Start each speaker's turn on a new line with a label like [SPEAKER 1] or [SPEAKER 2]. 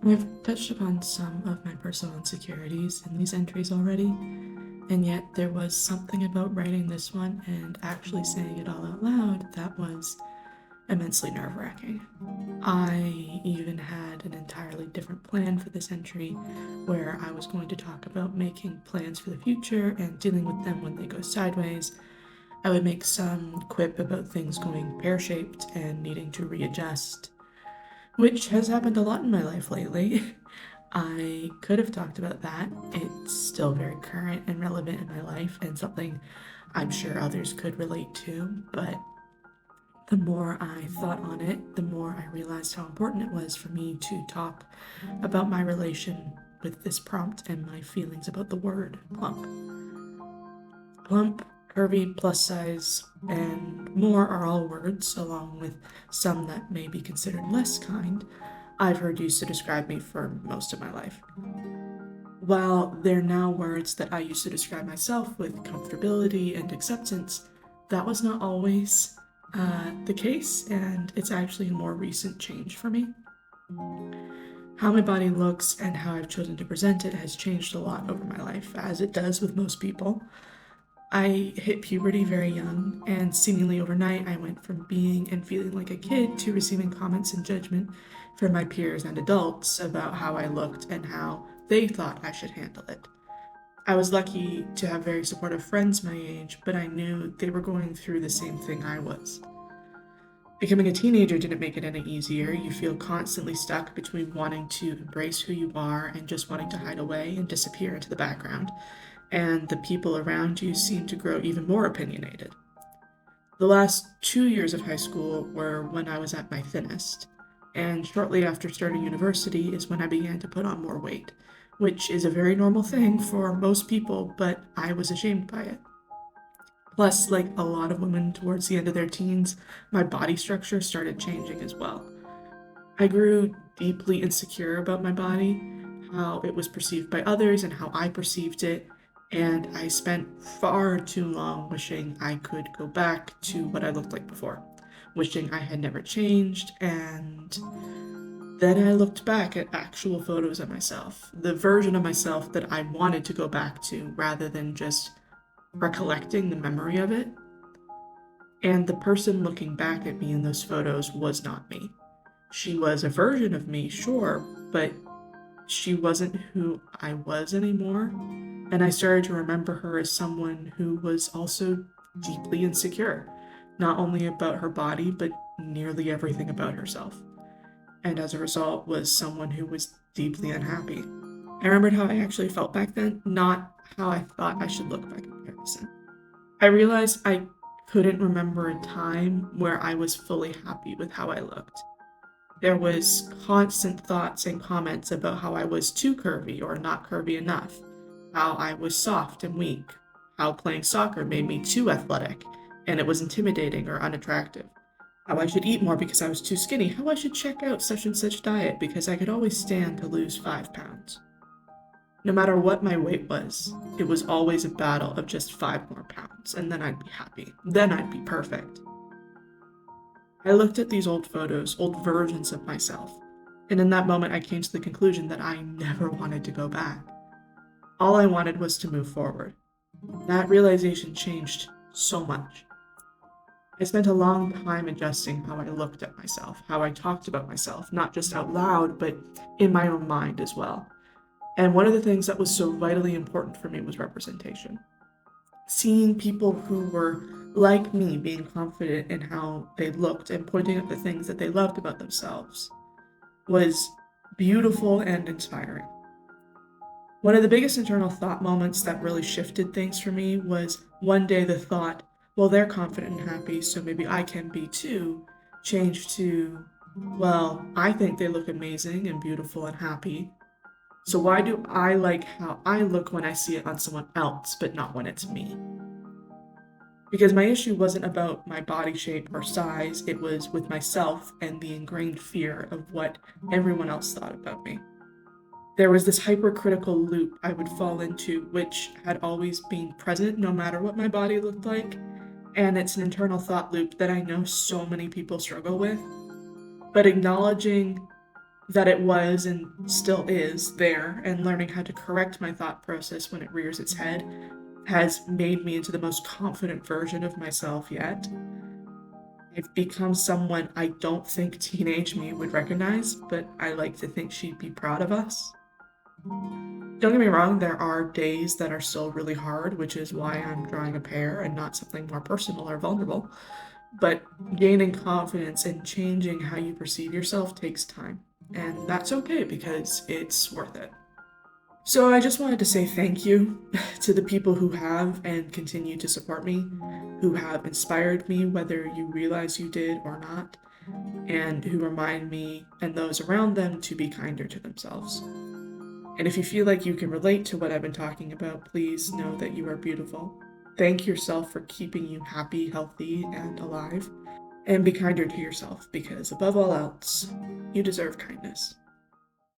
[SPEAKER 1] I've touched upon some of my personal insecurities in these entries already, and yet there was something about writing this one and actually saying it all out loud that was immensely nerve-wracking. I even had an entirely different plan for this entry where I was going to talk about making plans for the future and dealing with them when they go sideways. I would make some quip about things going pear-shaped and needing to readjust, which has happened a lot in my life lately. I could have talked about that. It's still very current and relevant in my life and something I'm sure others could relate to, but the more I thought on it, the more I realized how important it was for me to talk about my relation with this prompt and my feelings about the word plump. Plump, curvy, plus size, and more are all words, along with some that may be considered less kind, I've heard used to describe me for most of my life. While they're now words that I used to describe myself with comfortability and acceptance, that was not always the case, and it's actually a more recent change for me. How my body looks and how I've chosen to present it has changed a lot over my life, as it does with most people. I hit puberty very young, and seemingly overnight, I went from being and feeling like a kid to receiving comments and judgment from my peers and adults about how I looked and how they thought I should handle it. I was lucky to have very supportive friends my age, but I knew they were going through the same thing I was. Becoming a teenager didn't make it any easier. You feel constantly stuck between wanting to embrace who you are and just wanting to hide away and disappear into the background, and the people around you seem to grow even more opinionated. The last 2 years of high school were when I was at my thinnest, and shortly after starting university is when I began to put on more weight, which is a very normal thing for most people, but I was ashamed by it. Plus, like a lot of women towards the end of their teens, my body structure started changing as well. I grew deeply insecure about my body, how it was perceived by others and how I perceived it, and I spent far too long wishing I could go back to what I looked like before, wishing I had never changed, and then I looked back at actual photos of myself, the version of myself that I wanted to go back to rather than just recollecting the memory of it. And the person looking back at me in those photos was not me. She was a version of me, sure, but she wasn't who I was anymore. And I started to remember her as someone who was also deeply insecure, not only about her body, but nearly everything about herself. And as a result, was someone who was deeply unhappy. I remembered how I actually felt back then, not how I thought I should look by comparison. I realized I couldn't remember a time where I was fully happy with how I looked. There was constant thoughts and comments about how I was too curvy or not curvy enough, how I was soft and weak, how playing soccer made me too athletic and it was intimidating or unattractive, how I should eat more because I was too skinny, how I should check out such and such diet because I could always stand to lose 5 pounds. No matter what my weight was, it was always a battle of just 5 more pounds, and then I'd be happy. Then I'd be perfect. I looked at these old photos, old versions of myself, and in that moment I came to the conclusion that I never wanted to go back. All I wanted was to move forward. That realization changed so much. I spent a long time adjusting how I looked at myself, how I talked about myself, not just out loud, but in my own mind as well. And one of the things that was so vitally important for me was representation. Seeing people who were like me being confident in how they looked and pointing out the things that they loved about themselves was beautiful and inspiring. One of the biggest internal thought moments that really shifted things for me was one day the thought, well, they're confident and happy, so maybe I can be too, changed to, well, I think they look amazing and beautiful and happy. So why do I like how I look when I see it on someone else, but not when it's me? Because my issue wasn't about my body shape or size, it was with myself and the ingrained fear of what everyone else thought about me. There was this hypercritical loop I would fall into, which had always been present no matter what my body looked like, and it's an internal thought loop that I know so many people struggle with. But acknowledging that it was and still is there, and learning how to correct my thought process when it rears its head has made me into the most confident version of myself yet. I've become someone I don't think teenage me would recognize, but I like to think she'd be proud of us. Don't get me wrong, there are days that are still really hard, which is why I'm drawing a pair and not something more personal or vulnerable. But gaining confidence and changing how you perceive yourself takes time. And that's okay because it's worth it. So I just wanted to say thank you to the people who have and continue to support me, who have inspired me, whether you realize you did or not, and who remind me and those around them to be kinder to themselves. And if you feel like you can relate to what I've been talking about, please know that you are beautiful. Thank yourself for keeping you happy, healthy, and alive. And be kinder to yourself because, above all else, you deserve kindness.